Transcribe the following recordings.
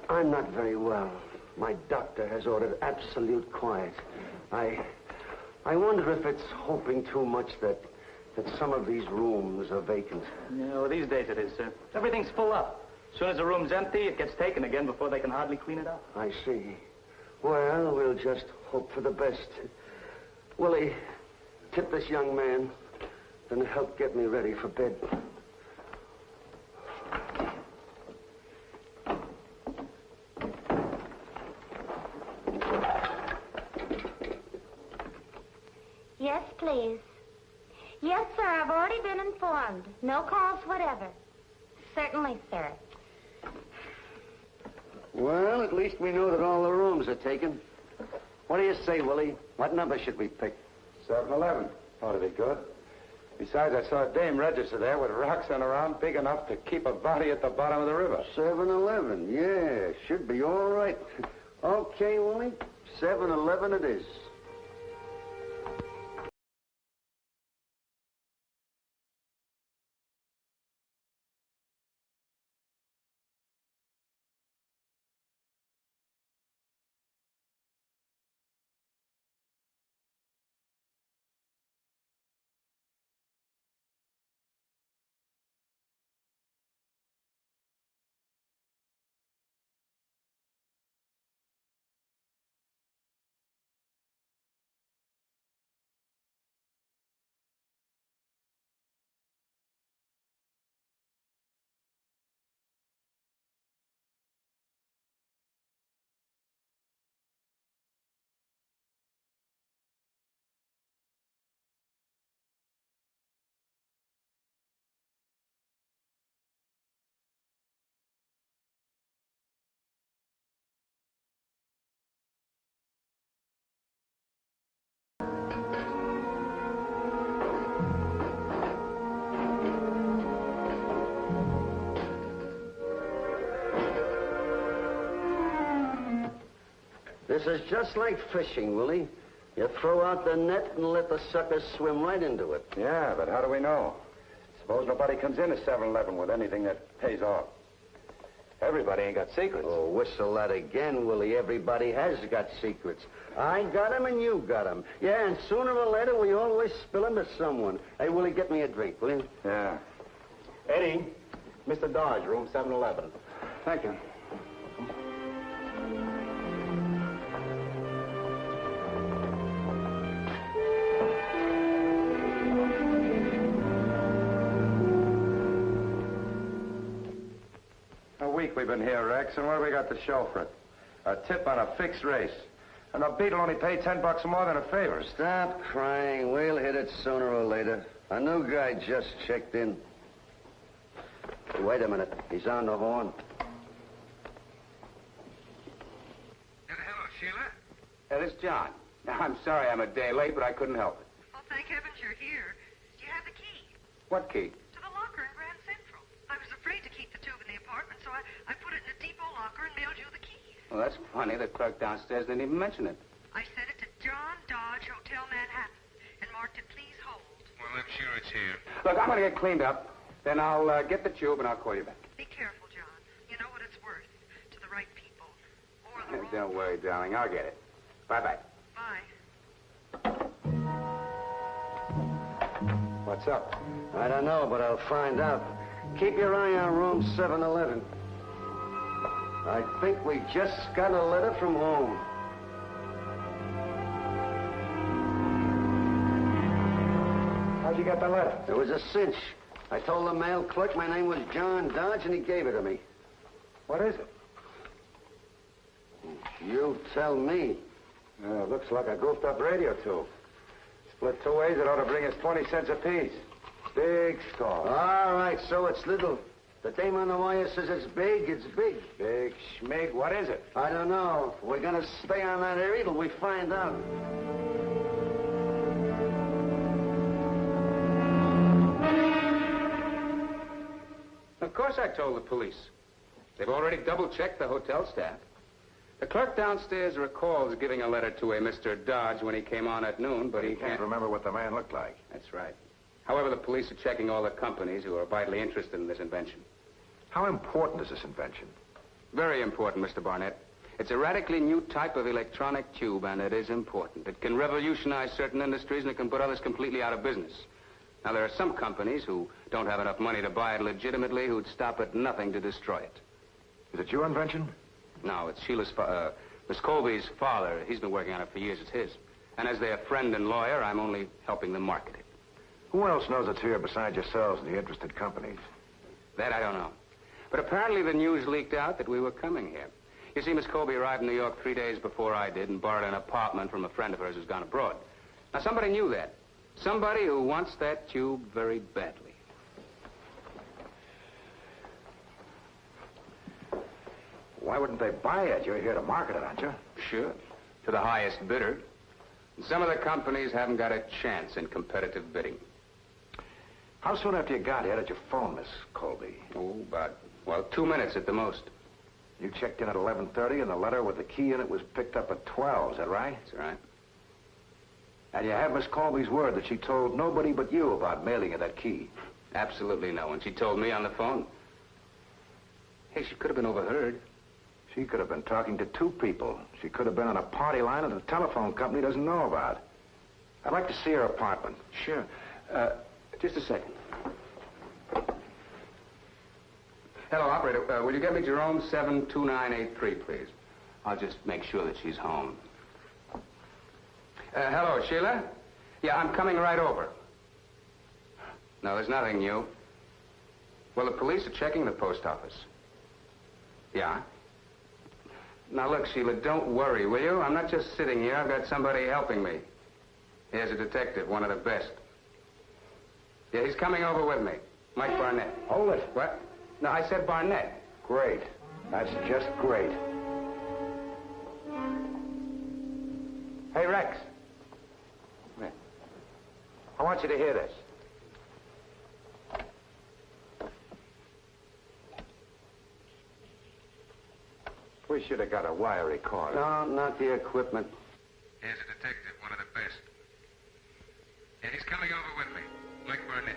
I'm not very well. My doctor has ordered absolute quiet. I wonder if it's hoping too much that some of these rooms are vacant. No, these days it is, sir. Everything's full up. As soon as a room's empty, it gets taken again before they can hardly clean it up. I see. Well, we'll just hope for the best. Willie, tip this young man, then help get me ready for bed. Yes, please. Yes, sir, I've already been informed. No calls whatever. Certainly, sir. Well, at least we know that all the rooms are taken. What do you say, Willie? What number should we pick? 7-Eleven. Ought to be good. Besides, I saw a dame register there with rocks in her arm big enough to keep a body at the bottom of the river. 7-Eleven, yeah. Should be all right. Okay, Willie. 7-Eleven it is. This is just like fishing, Willie. You throw out the net and let the suckers swim right into it. Yeah, but how do we know? Suppose nobody comes in a 7-Eleven with anything that pays off. Everybody ain't got secrets. Oh, whistle that again, Willie. Everybody has got secrets. I got 'em and you got 'em. Yeah, and sooner or later, we always spill 'em to someone. Hey, Willie, get me a drink, will you? Yeah. Eddie, Mr. Dodge, room 7-Eleven. Thank you. We've been here, Rex, and what do we got to show for it? A tip on a fixed race. And a beat'll only pay $10 more than a favor. Stop crying. We'll hit it sooner or later. A new guy just checked in. Wait a minute. He's on the horn. Hello, Sheila. This is John. I'm sorry I'm a day late, but I couldn't help it. Well, thank heavens you're here. Do you have the key? What key? To the locker in Grand Central. I was afraid to keep the tube in the apartment, so I put it in a depot locker and mailed you the key. Well, that's funny. The clerk downstairs didn't even mention it. I sent it to John Dodge, Hotel Manhattan, and marked it, please hold. Well, I'm sure it's here. Look, I'm going to get cleaned up. Then I'll get the tube and I'll call you back. Be careful, John. You know what it's worth to the right people. Or the wrong. Don't worry, darling. I'll get it. Bye-bye. Bye. What's up? I don't know, but I'll find out. Keep your eye on room 7-Eleven. I think we just got a letter from home. How'd you get the letter? It was a cinch. I told the mail clerk my name was John Dodge, and he gave it to me. What is it? You tell me. Looks like a goofed-up radio tube. Split 2 ways, it ought to bring us 20 cents apiece. Big score. All right, so it's little. The dame on the wire says it's big, it's big. Big schmig. What is it? I don't know. We're going to stay on that area till we find out. Of course I told the police. They've already double-checked the hotel staff. The clerk downstairs recalls giving a letter to a Mr. Dodge when he came on at noon, but he can't remember what the man looked like. That's right. However, the police are checking all the companies who are vitally interested in this invention. How important is this invention? Very important, Mr. Barnett. It's a radically new type of electronic tube, and it is important. It can revolutionize certain industries, and it can put others completely out of business. Now, there are some companies who don't have enough money to buy it legitimately who'd stop at nothing to destroy it. Is it your invention? No, it's Miss Colby's father. He's been working on it for years. It's his. And as their friend and lawyer, I'm only helping them market it. Who else knows it's here besides yourselves and the interested companies? That I don't know. But apparently the news leaked out that we were coming here. You see, Miss Colby arrived in New York 3 days before I did and borrowed an apartment from a friend of hers who's gone abroad. Now, somebody knew that. Somebody who wants that tube very badly. Why wouldn't they buy it? You're here to market it, aren't you? Sure. To the highest bidder. And some of the companies haven't got a chance in competitive bidding. How soon after you got here did you phone Miss Colby? Oh, about, 2 minutes at the most. You checked in at 11:30, and the letter with the key in it was picked up at 12. Is that right? That's right. And you have Miss Colby's word that she told nobody but you about mailing her that key? Absolutely no one. She told me on the phone. Hey, she could have been overheard. She could have been talking to two people. She could have been on a party line that the telephone company doesn't know about. I'd like to see her apartment. Sure. Just a second. Hello, operator. Will you get me Jerome 72983, please? I'll just make sure that she's home. Hello, Sheila? Yeah, I'm coming right over. No, there's nothing new. Well, the police are checking the post office. Yeah? Now, look, Sheila, don't worry, will you? I'm not just sitting here. I've got somebody helping me. Here's a detective, one of the best. Yeah, he's coming over with me. Mike Barnett. Hold it. What? No, I said Barnett. Great. That's just great. Hey, Rex. Yeah. I want you to hear this. We should have got a wire recorder. No, not the equipment. Here's a detective, one of the best. Yeah, he's coming over with me. Mike Barnett.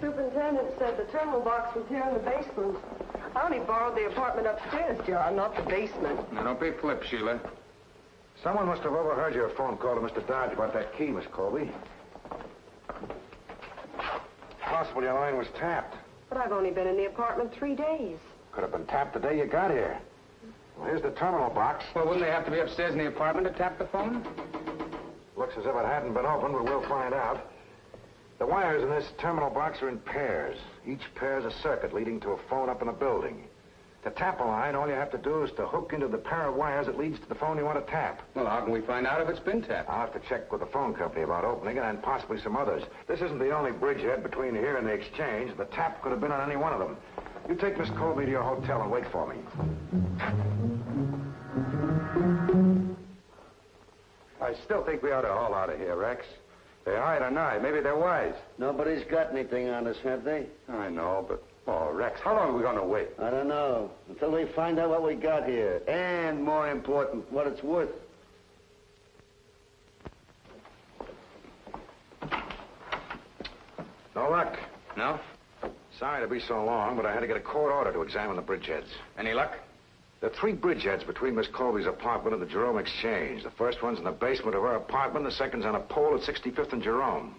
Superintendent said the terminal box was here in the basement. I only borrowed the apartment upstairs, John, not the basement. Now, don't be flip, Sheila. Someone must have overheard your phone call to Mr. Dodge about that key, Miss Colby. Possible your line was tapped. But I've only been in the apartment 3 days. Could have been tapped the day you got here. Well, here's the terminal box. Well, wouldn't they have to be upstairs in the apartment to tap the phone? Looks as if it hadn't been opened, but we'll find out. The wires in this terminal box are in pairs. Each pair is a circuit leading to a phone up in a building. To tap a line, all you have to do is to hook into the pair of wires that leads to the phone you want to tap. Well, how can we find out if it's been tapped? I'll have to check with the phone company about opening it and possibly some others. This isn't the only bridgehead between here and the exchange. The tap could have been on any one of them. You take Miss Colby to your hotel and wait for me. I still think we ought to haul out of here, Rex. They hide or not. Maybe they're wise. Nobody's got anything on us, have they? I know, but... Oh, Rex, how long are we going to wait? I don't know. Until we find out what we got here. And, more important, what it's worth. No luck. No? Sorry to be so long, but I had to get a court order to examine the bridgeheads. Any luck? There are 3 bridgeheads between Miss Colby's apartment and the Jerome Exchange. The first one's in the basement of her apartment. The second's on a pole at 65th and Jerome.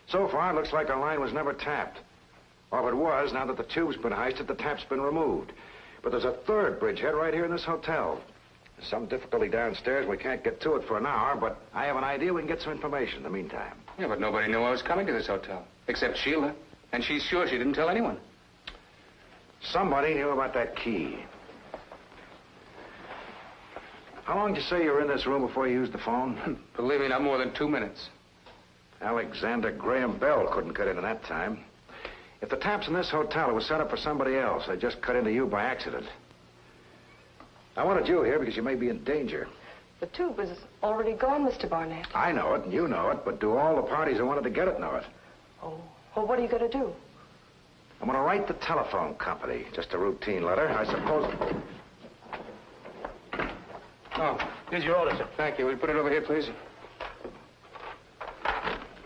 So far, it looks like our line was never tapped. Or if it was, now that the tube's been heisted, the tap's been removed. But there's a 3rd bridgehead right here in this hotel. There's some difficulty downstairs. We can't get to it for an hour, but I have an idea we can get some information in the meantime. Yeah, but nobody knew I was coming to this hotel. Except Sheila. And she's sure she didn't tell anyone. Somebody knew about that key. How long did you say you were in this room before you used the phone? Believe me, not more than 2 minutes. Alexander Graham Bell couldn't cut in that time. If the taps in this hotel were set up for somebody else, they just cut into you by accident. I wanted you here because you may be in danger. The tube is already gone, Mr. Barnett. I know it, and you know it, but do all the parties who wanted to get it know it? Oh, well, what are you going to do? I'm going to write the telephone company. Just a routine letter, I suppose. Oh, here's your order, sir. Thank you. Will you put it over here, please?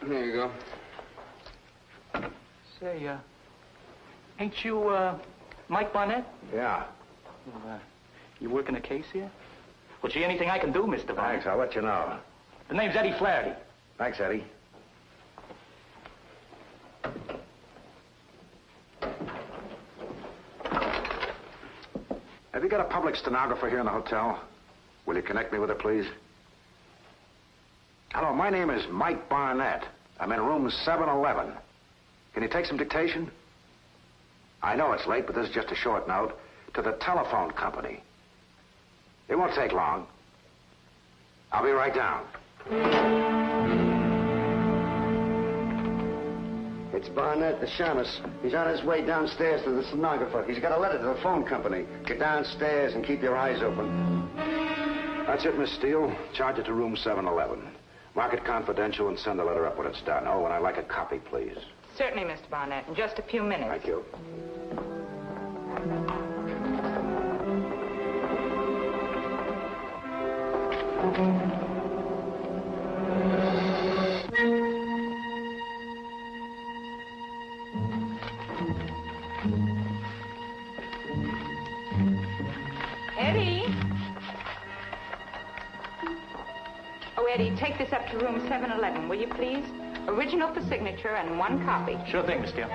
There you go. Say, ain't you, Mike Barnett? Yeah. Well, you working a case here? Well, gee, anything I can do, Mr. Barnett? Thanks, I'll let you know. The name's Eddie Flaherty. Thanks, Eddie. Have you got a public stenographer here in the hotel? Will you connect me with her, please? Hello, my name is Mike Barnett. I'm in room 711. Can you take some dictation? I know it's late, but this is just a short note. To the telephone company. It won't take long. I'll be right down. It's Barnett, the shamus. He's on his way downstairs to the stenographer. He's got a letter to the phone company. Get downstairs and keep your eyes open. That's it, Miss Steele. Charge it to room 711. Mark it confidential and send the letter up when it's done. Oh, and I'd like a copy, please. Certainly, Mr. Barnett. In just a few minutes. Thank you. Eddie? Oh, Eddie, take this up to room 711, will you please? Original for signature and one copy. Sure thing, Miss Steele.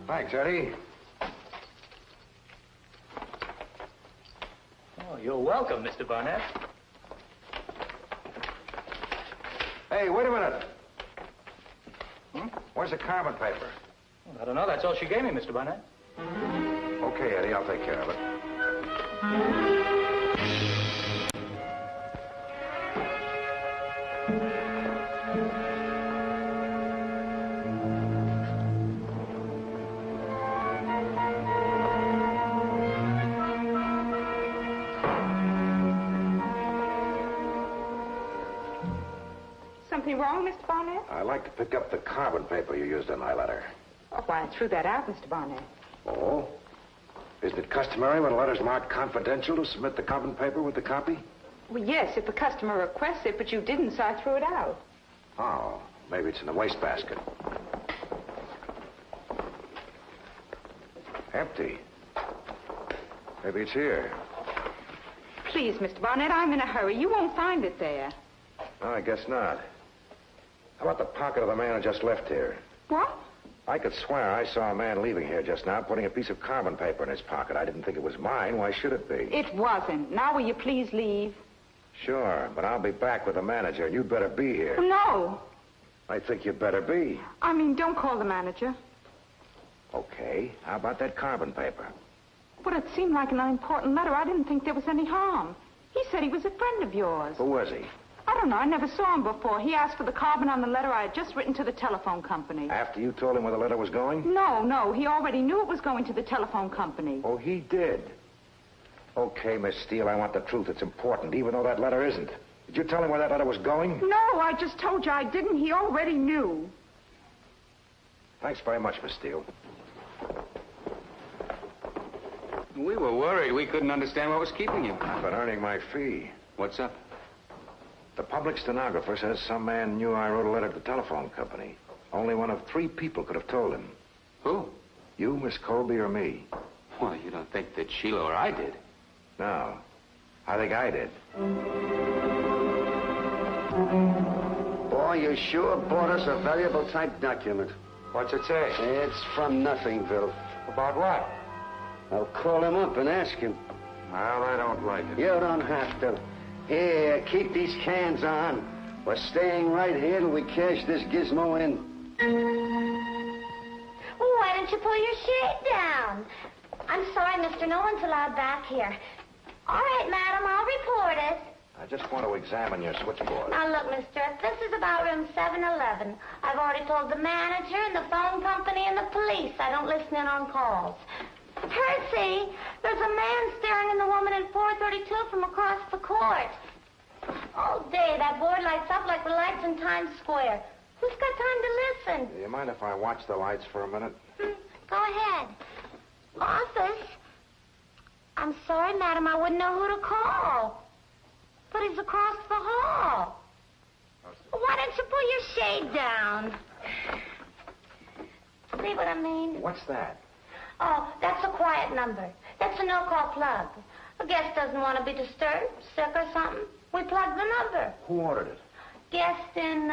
Thanks, Eddie. Oh, you're welcome, Mr. Barnett. Hey, wait a minute. Where's the carbon paper? Well, I don't know. That's all she gave me, Mr. Barnett. Okay, Eddie, I'll take care of it. Something wrong, Mr. Barnett? I'd like to pick up the carbon paper you used in my letter. Oh, why, I threw that out, Mr. Barnett. Oh? Isn't it customary when a letter's marked confidential to submit the carbon paper with the copy? Well, yes, if a customer requests it, but you didn't, so I threw it out. Oh, maybe it's in the wastebasket. Empty. Maybe it's here. Please, Mr. Barnett, I'm in a hurry. You won't find it there. No, I guess not. How about the pocket of the man who just left here? What? I could swear I saw a man leaving here just now putting a piece of carbon paper in his pocket. I didn't think it was mine. Why should it be? It wasn't. Now will you please leave? Sure, but I'll be back with the manager, and you'd better be here. No. I think you'd better be. I mean, don't call the manager. Okay. How about that carbon paper? But it seemed like an unimportant letter. I didn't think there was any harm. He said he was a friend of yours. Who was he? I don't know. I never saw him before. He asked for the carbon on the letter I had just written to the telephone company. After you told him where the letter was going? No. He already knew it was going to the telephone company. Oh, he did. Okay, Miss Steele, I want the truth. It's important, even though that letter isn't. Did you tell him where that letter was going? No, I just told you I didn't. He already knew. Thanks very much, Miss Steele. We were worried. We couldn't understand what was keeping you. I've been earning my fee. What's up? The public stenographer says some man knew I wrote a letter to the telephone company. Only one of 3 people could have told him. Who? You, Miss Colby, or me. Well, you don't think that Sheila or I did? No. I think I did. Boy, you sure bought us a valuable type document. What's it say? It's from Nothingville. About what? I'll call him up and ask him. Well, I don't like it. You don't have to. Here, keep these cans on. We're staying right here till we cash this gizmo in. Why don't you pull your shade down? I'm sorry, mister. No one's allowed back here. All right, madam, I'll report it. I just want to examine your switchboard. Now, look, mister, this is about room 711. I've already told the manager and the phone company and the police I don't listen in on calls. Percy, there's a man staring at the woman in 432 from across the court. All day, that board lights up like the lights in Times Square. Who's got time to listen? Do you mind if I watch the lights for a minute? Go ahead. Office. I'm sorry, madam. I wouldn't know who to call. But he's across the hall. Why don't you pull your shade down? See what I mean? What's that? Oh, that's a quiet number. That's a no-call plug. A guest doesn't want to be disturbed, sick or something. We plug the number. Who ordered it? Guest in,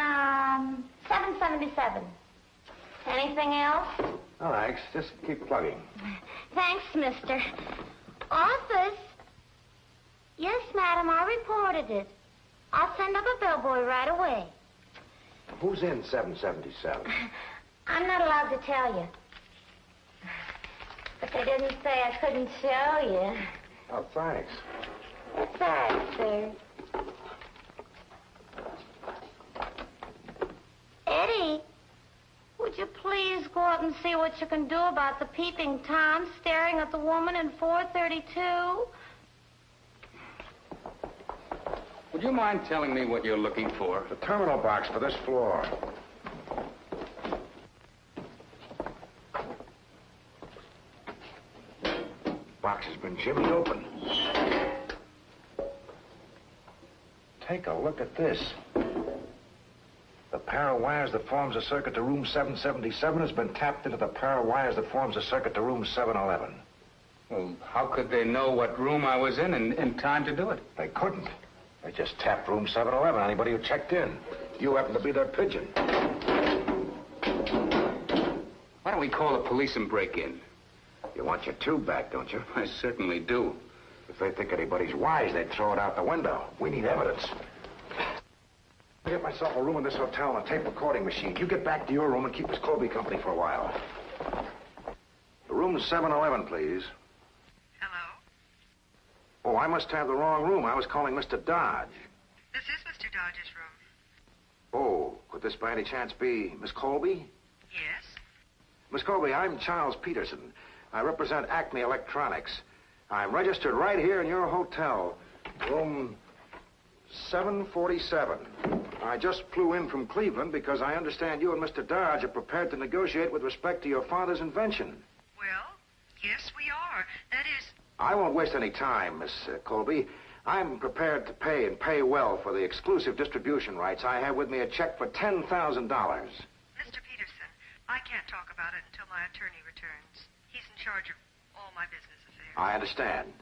777. Anything else? No, thanks. Just keep plugging. Thanks, mister. Office? Yes, madam, I reported it. I'll send up a bellboy right away. Who's in 777? I'm not allowed to tell you. But they didn't say I couldn't show you. Oh, thanks. That's all right, sir. Eddie, would you please go up and see what you can do about the peeping Tom staring at the woman in 432? Would you mind telling me what you're looking for? The terminal box for this floor. Box has been jimmied open. Take a look at this. The pair of wires that forms a circuit to room 777 has been tapped into the pair of wires that forms a circuit to room 711. Well, how could they know what room I was in time to do it? They couldn't. They just tapped room 711, anybody who checked in. You happen to be their pigeon. Why don't we call the police and break in? You want your tube back, don't you? I certainly do. If they think anybody's wise, they'd throw it out the window. We need evidence. I'll get myself a room in this hotel and a tape recording machine. You get back to your room and keep Miss Colby company for a while. Room 711, please. Hello? Oh, I must have the wrong room. I was calling Mr. Dodge. This is Mr. Dodge's room. Oh, could this by any chance be Miss Colby? Yes? Miss Colby, I'm Charles Peterson. I represent Acme Electronics. I'm registered right here in your hotel, room 747. I just flew in from Cleveland because I understand you and Mr. Dodge are prepared to negotiate with respect to your father's invention. Well, yes, we are. That is... I won't waste any time, Miss Colby. I'm prepared to pay and pay well for the exclusive distribution rights. I have with me a check for $10,000. Mr. Peterson, I can't talk about it until my attorney returns. He's in charge of all my business affairs. I understand.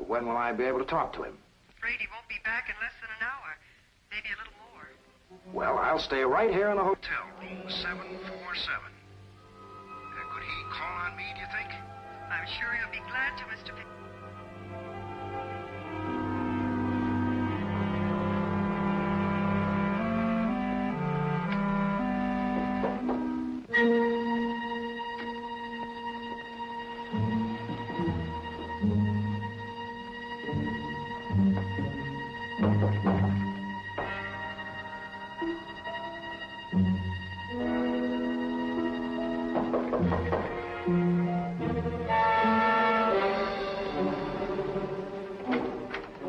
When will I be able to talk to him? Afraid he won't be back in less than an hour. Maybe a little more. Well, I'll stay right here in the hotel, room 747. Could he call on me, do you think? I'm sure he'll be glad to, Mr. Peterson.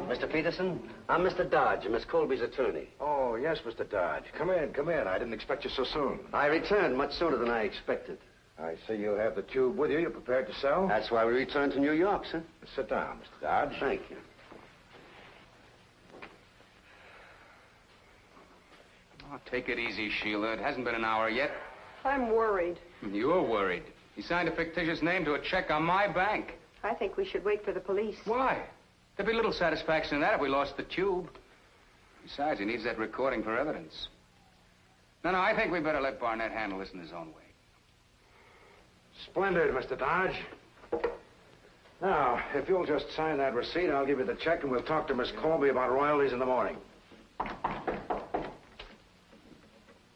Mr. Peterson, I'm Mr. Dodge, Miss Colby's attorney. Oh, yes, Mr. Dodge. Come in, come in. I didn't expect you so soon. I returned much sooner than I expected. I see you have the tube with you. You're prepared to sell? That's why we returned to New York, sir. Sit down, Mr. Dodge. Thank you. Oh, take it easy, Sheila. It hasn't been an hour yet. I'm worried. You're worried. He signed a fictitious name to a check on my bank. I think we should wait for the police. Why? There'd be little satisfaction in that if we lost the tube. Besides, he needs that recording for evidence. No, I think we better let Barnett handle this in his own way. Splendid, Mr. Dodge. Now, if you'll just sign that receipt, I'll give you the check, and we'll talk to Miss Colby about royalties in the morning.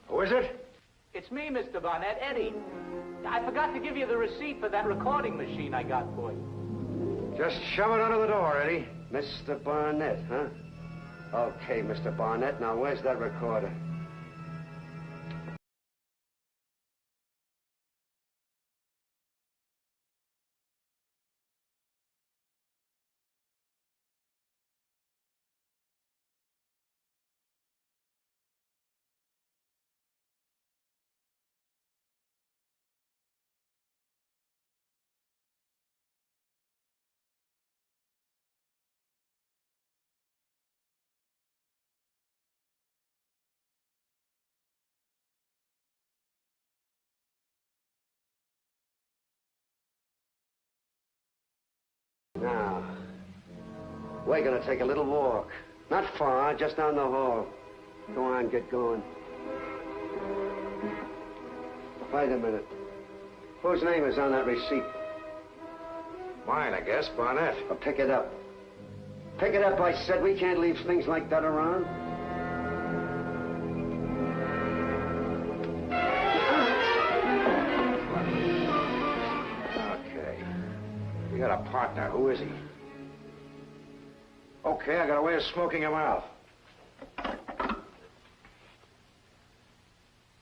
Who is it? It's me, Mr. Barnett, Eddie. I forgot to give you the receipt for that recording machine I got for you. Just shove it under the door, Eddie. Mr. Barnett, huh? Okay, Mr. Barnett. Now, where's that recorder? We're gonna take a little walk. Not far, just down the hall. Go on, get going. Wait a minute. Whose name is on that receipt? Mine, I guess, Barnett. Well, pick it up. Pick it up, I said. We can't leave things like that around. Okay. We got a partner. Who is he? Okay, I got a way of smoking him out.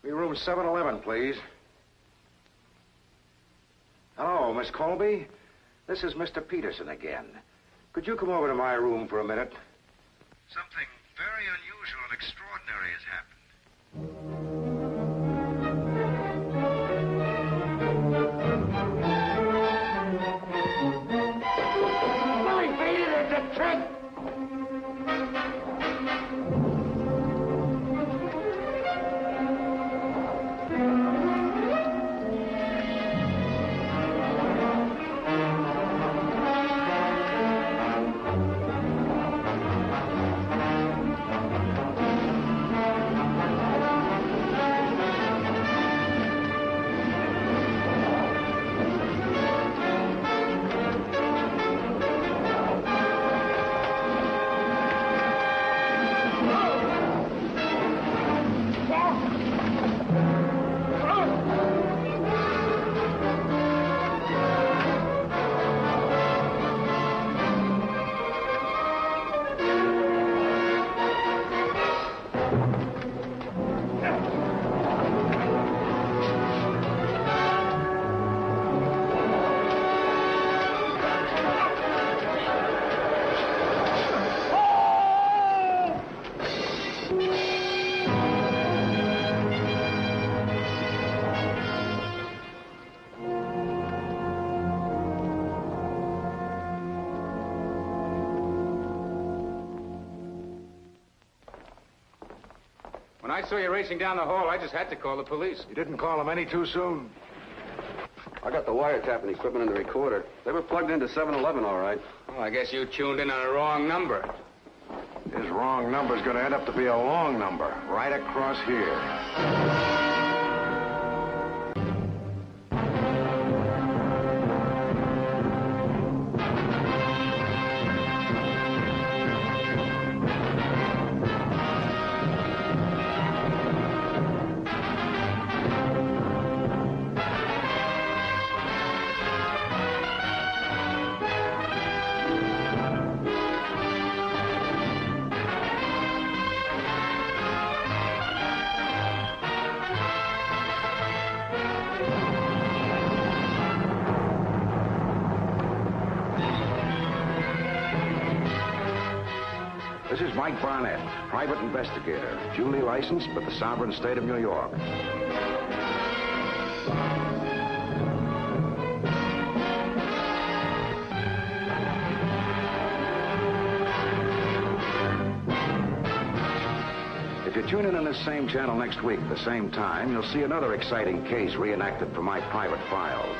Be room 711, please. Hello, Miss Colby. This is Mr. Peterson again. Could you come over to my room for a minute? Something very unusual and extraordinary has happened. Billy Peter, it's a trick! When I saw you racing down the hall, I just had to call the police. You didn't call him any too soon? I got the wiretapping equipment and the recorder. They were plugged into 711, all right. Well, I guess you tuned in on a wrong number. His wrong number's going to end up to be a long number, right across here. This is Mike Barnett, private investigator, duly licensed with the sovereign state of New York. If you tune in on this same channel next week at the same time, you'll see another exciting case reenacted from my private files.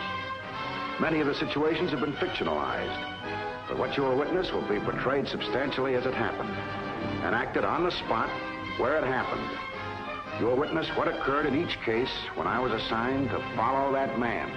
Many of the situations have been fictionalized, but what you will witness will be portrayed substantially as it happened, and acted on the spot where it happened. You will witness what occurred in each case when I was assigned to follow that man.